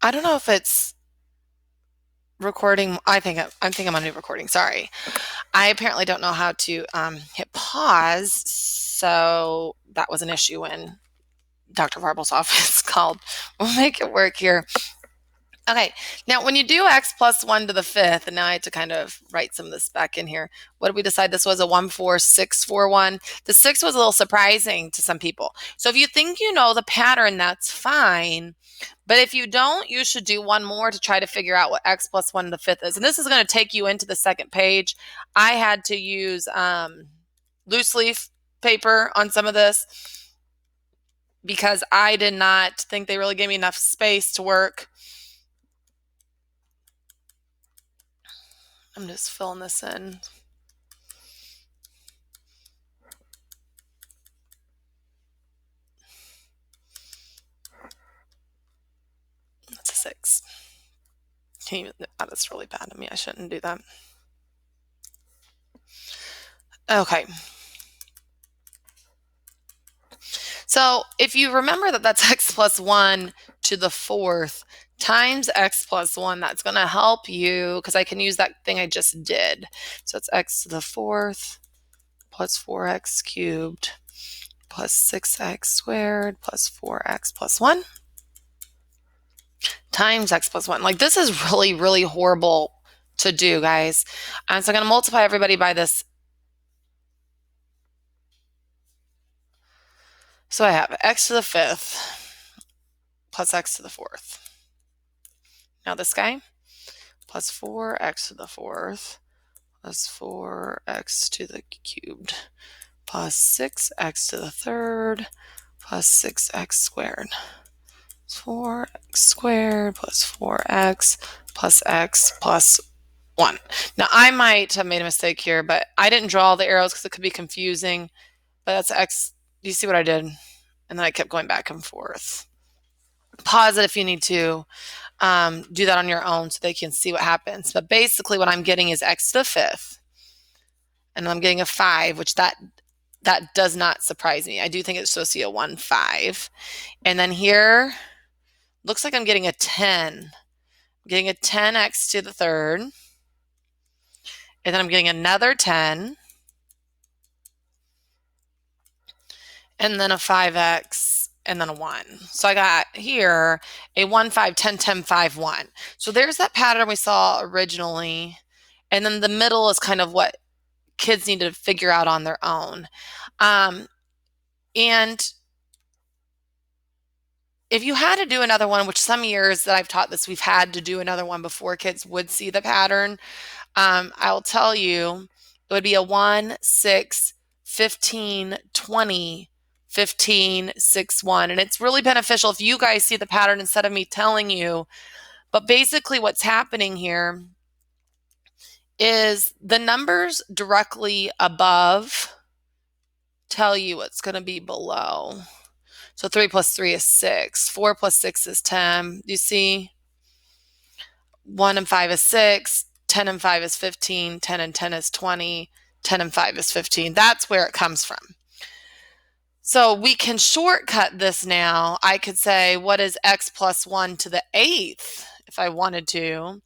I don't know if it's recording. I'm thinking I'm on a new recording. Sorry. I apparently don't know how to hit pause, so that was an issue when Dr. Varble's office called. We'll make it work here. Okay, now when you do x plus 1 to the fifth, and now I had to kind of write some of this back in here. What did we decide this was? A 1, 4, 6, 4, 1. The 6 was a little surprising to some people. So if you think you know the pattern, that's fine. But if you don't, you should do one more to try to figure out what x plus 1 to the fifth is. And this is going to take you into the second page. I had to use loose leaf paper on some of this because I did not think they really gave me enough space to work. I'm just filling this in. That's a 6. Oh, that's really bad of me. I shouldn't do that. Okay. So if you remember that that's x plus 1 to the fourth times x plus 1, that's going to help you because I can use that thing I just did. So it's x to the fourth plus 4x cubed plus 6x squared plus 4x plus 1 times x plus 1. Like, this is really, really horrible to do, guys. So I'm going to multiply everybody by this. So I have x to the fifth plus x to the fourth. Now this guy, plus 4x to the fourth plus 4x to the cubed plus 6x to the third plus 6x squared. 4x squared plus 4x plus x plus 1. Now I might have made a mistake here, but I didn't draw the arrows because it could be confusing. But that's x. Do you see what I did? And then I kept going back and forth. Pause it if you need to. Do that on your own so they can see what happens. But basically what I'm getting is x to the fifth. And I'm getting a 5, which that does not surprise me. I do think it's supposed to be a 1, 5. And then here, looks like I'm getting a 10. I'm getting a 10x to the third. And then I'm getting another 10. And then a 5x, and then a 1. So I got here a 1, 5, 10, 10, 5, 1. So there's that pattern we saw originally. And then the middle is kind of what kids need to figure out on their own. And if you had to do another one, which some years that I've taught this, we've had to do another one before kids would see the pattern. I'll tell you, it would be a 1, 6, 15, 20, 15, 6, 1. And it's really beneficial if you guys see the pattern instead of me telling you. But basically what's happening here is the numbers directly above tell you what's going to be below. So 3 plus 3 is 6. 4 plus 6 is 10. You see? 1 and 5 is 6. 10 and 5 is 15. 10 and 10 is 20. 10 and 5 is 15. That's where it comes from. So we can shortcut this now. I could say, what is x plus 1 to the eighth if I wanted to,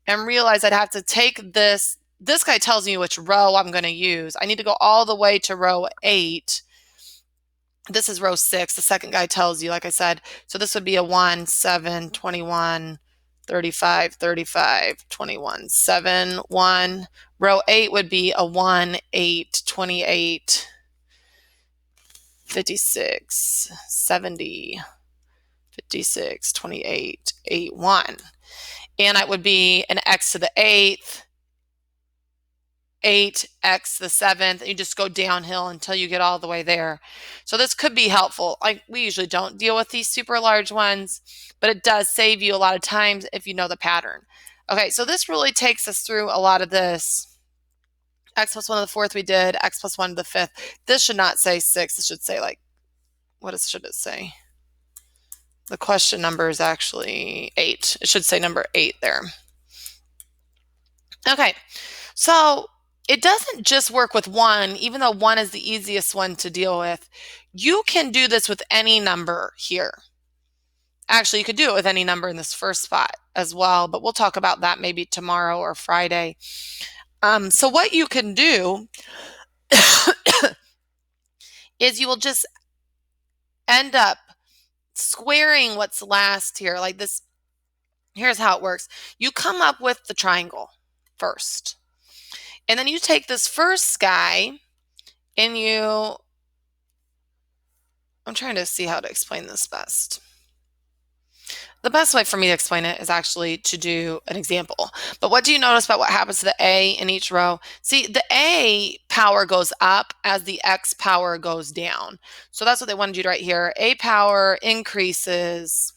and realize I'd have to take this. This guy tells me which row I'm going to use. I need to go all the way to row 8. This is row 6. The second guy tells you, like I said. So this would be a 1, 7, 21, 35, 35, 21, 7, 1. Row 8 would be a 1, 8, 28, 56, 70, 56, 28, 8, 1. And it would be an x to the eighth, 8x to the seventh, and you just go downhill until you get all the way there. So this could be helpful. We usually don't deal with these super large ones, but it does save you a lot of times if you know the pattern. Okay, so this really takes us through a lot of this. X plus 1 to the fourth we did, x plus 1 to the fifth. This should not say 6. It should say, like, should it say? The question number is actually 8. It should say number 8 there. Okay, so it doesn't just work with 1, even though 1 is the easiest one to deal with. You can do this with any number here. Actually, you could do it with any number in this first spot as well, but we'll talk about that maybe tomorrow or Friday. So what you can do is you will just end up squaring what's last here like this. Here's how it works. You come up with the triangle first, and then you take this first guy and I'm trying to see how to explain this best. The best way for me to explain it is actually to do an example. But what do you notice about what happens to the A in each row? See, the A power goes up as the X power goes down. So that's what they wanted you to write here. A power increases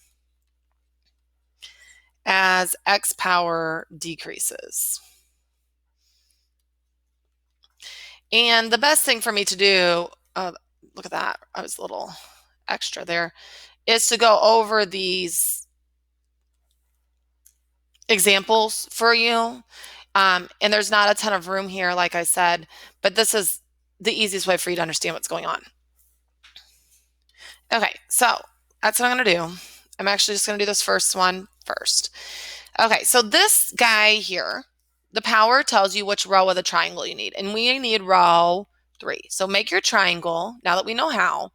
as X power decreases. And the best thing for me to do, look at that, I was a little extra there, is to go over these examples for you. And there's not a ton of room here, like I said, but this is the easiest way for you to understand what's going on. Okay, so that's what I'm going to do. I'm actually just going to do this first one first. Okay, so this guy here, the power tells you which row of the triangle you need, and we need row 3. So make your triangle, now that we know how,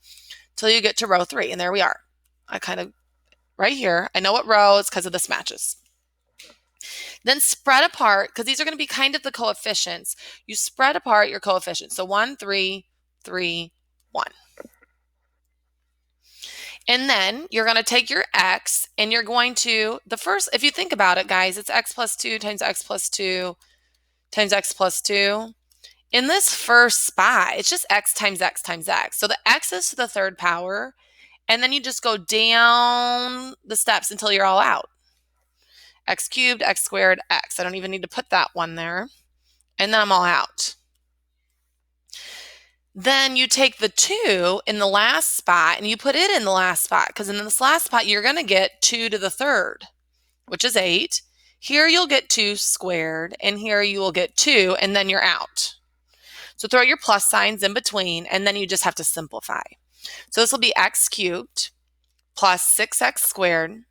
till you get to row 3, and there we are. I kind of, right here, I know what row is because of this matches. Then spread apart, because these are going to be kind of the coefficients. You spread apart your coefficients. So 1, 3, 3, 1. And then you're going to take your x and you're going to, the first, if you think about it, guys, it's x plus 2 times x plus 2 times x plus 2. In this first spot, it's just x times x times x. So the x is to the third power, and then you just go down the steps until you're all out. X cubed, x squared, x. I don't even need to put that one there. And then I'm all out. Then you take the 2 in the last spot and you put it in the last spot, because in this last spot you're going to get 2 to the third, which is 8. Here you'll get 2 squared, and here you will get 2, and then you're out. So throw your plus signs in between, and then you just have to simplify. So this will be x cubed plus 6x squared,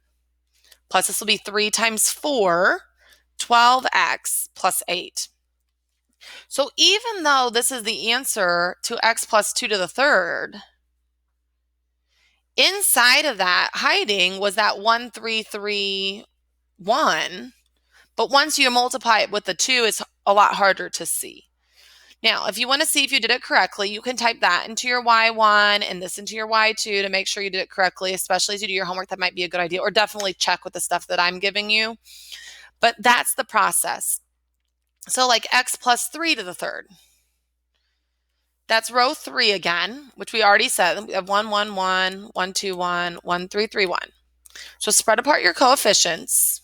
plus this will be 3 times 4, 12x plus 8. So even though this is the answer to x plus 2 to the third, inside of that hiding was that 1, 3, 3, 1. But once you multiply it with the 2, it's a lot harder to see. Now, if you want to see if you did it correctly, you can type that into your y1 and this into your y2 to make sure you did it correctly, especially as you do your homework. That might be a good idea, or definitely check with the stuff that I'm giving you. But that's the process. So like x plus 3 to the third. That's row 3 again, which we already said. We have 1, 1, 1, 1, 2, 1, 1, 3, 3, 1. So spread apart your coefficients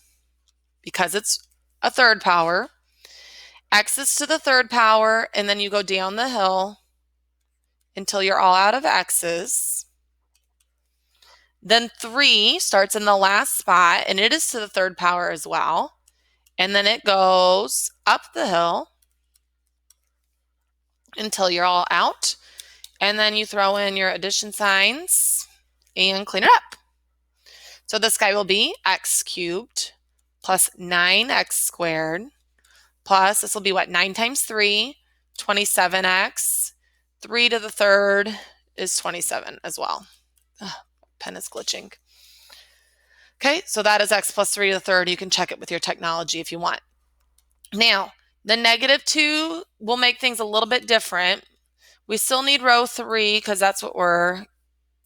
because it's a third power. X is to the third power, and then you go down the hill until you're all out of x's. Then 3 starts in the last spot, and it is to the third power as well. And then it goes up the hill until you're all out. And then you throw in your addition signs and clean it up. So this guy will be x cubed plus 9x squared plus, this will be what, 9 times 3, 27x. 3 to the third is 27 as well. Ugh, pen is glitching. Okay, so that is x plus 3 to the third. You can check it with your technology if you want. Now, the -2 will make things a little bit different. We still need row 3 because that's what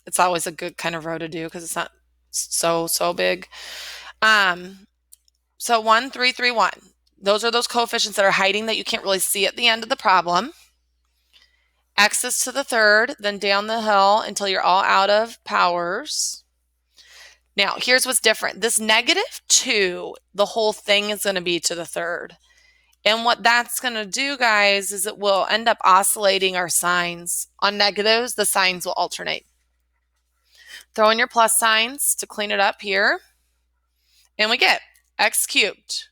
it's always a good kind of row to do because it's not so big. So 1, 3, 3, 1. Those are those coefficients that are hiding that you can't really see at the end of the problem. X is to the third, then down the hill until you're all out of powers. Now, here's what's different. This -2, the whole thing is going to be to the third. And what that's going to do, guys, is it will end up oscillating our signs. On negatives, the signs will alternate. Throw in your plus signs to clean it up here. And we get x cubed.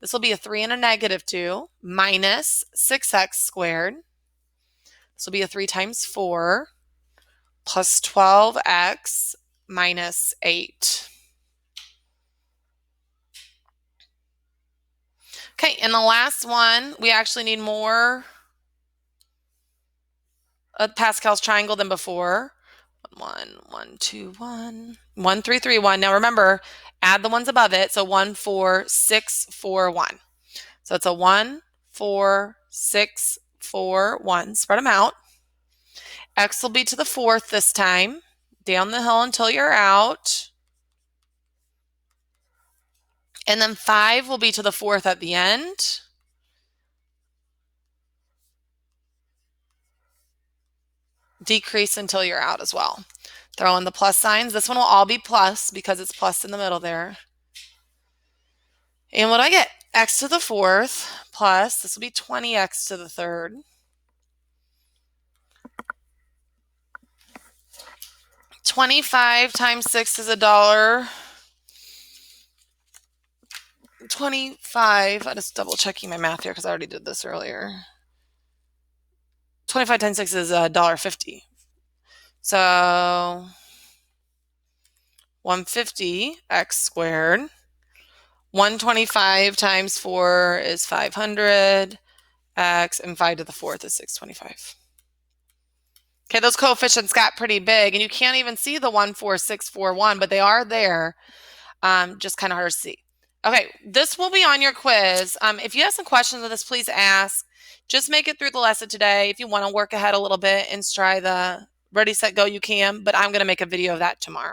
This will be a 3 and a -2 minus 6x squared. This will be a 3 times 4 plus 12x minus 8. Okay, and the last one, we actually need more of Pascal's triangle than before. 1, 1, 2, 1, 1, 3, 3, 1. Now remember, add the ones above it. So 1, 4, 6, 4, 1. So it's a 1, 4, 6, 4, 1. Spread them out. X will be to the 4th this time. Down the hill until you're out. And then 5 will be to the 4th at the end. Decrease until you're out as well. Throw in the plus signs. This one will all be plus because it's plus in the middle there. And what do I get? X to the 4th plus, this will be 20x to the 3rd. $25 times 6 is $1. 25, I'm just double checking my math here because I already did this earlier. 25 times 6 is $1.50. So 150 x squared. 125 times 4 is 500 x, and 5 to the 4th is 625. Okay, those coefficients got pretty big, and you can't even see the 1, 4, 6, 4, 1, but they are there. Just kind of hard to see. Okay, this will be on your quiz. If you have some questions with this, please ask. Just make it through the lesson today. If you want to work ahead a little bit and try the Ready, Set, Go, you can, but I'm going to make a video of that tomorrow.